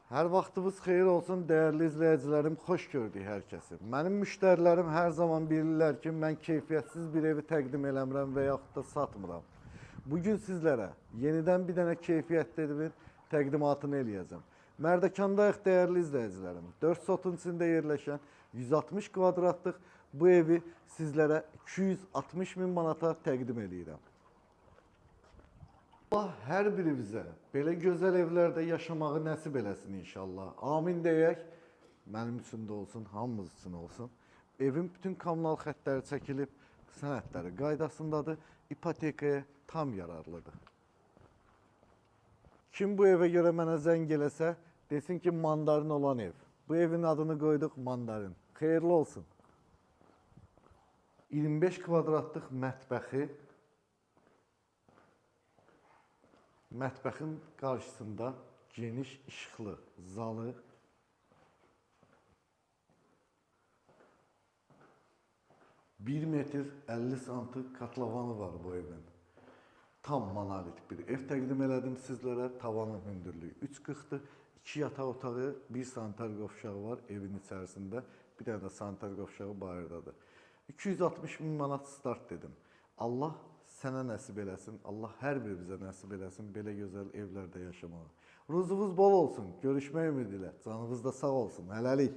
Hər vaxtınız xeyir olsun, dəyərli izləyicilərim, xoş gördük hər kəsi. Mənim müştərilərim hər zaman bilirlər ki, mən keyfiyyətsiz bir evi təqdim eləmirəm və yaxud da satmıram. Bugün sizlərə yenidən bir dənə keyfiyyətli evin təqdimatını eləyəcəm. Mərdəkandayıq dəyərli izləyicilərim. 4 sotun içində yerləşən 160 kvadratlıq bu evi sizlərə 260 min manata təqdim eləyirəm. Allah hər birimizə belə gözəl evlərdə yaşamağı nəsib eləsin inşallah. Amin deyək. Mənim üçün də olsun, hamımız üçün olsun. Evin bütün kommunal xəttləri çəkilib, sənədləri qaydasındadır, ipotekaya tam yararlıdır. Kim bu evə görə mənə zəng eləsə, desin ki, mandarin olan ev. Bu evin adını qoyduq mandarin. Xeyirli olsun. 25 kvadratlıq mətbəxi. Mətbəxin qarşısında geniş işıqlı zalı, 1 metr 50 santı katlavanı var bu evin. Tam monolit bir ev təqdim elədim sizlərə. Tavanın hündürlüyü 3.40-dır. 2 yataq otağı, 1 sanitar qovşağı var evin içərisində. Bir dənə də sanitar qovşağı bayırdadır. 260 min manat start dedim. Allah sənə nəsib eləsin. Allah hər birimizə nəsib eləsin belə gözəl evlərdə yaşamağı. Ruzunuz bol olsun. Görüşmək ümidi ilə. Canınız da sağ olsun. Hələlik.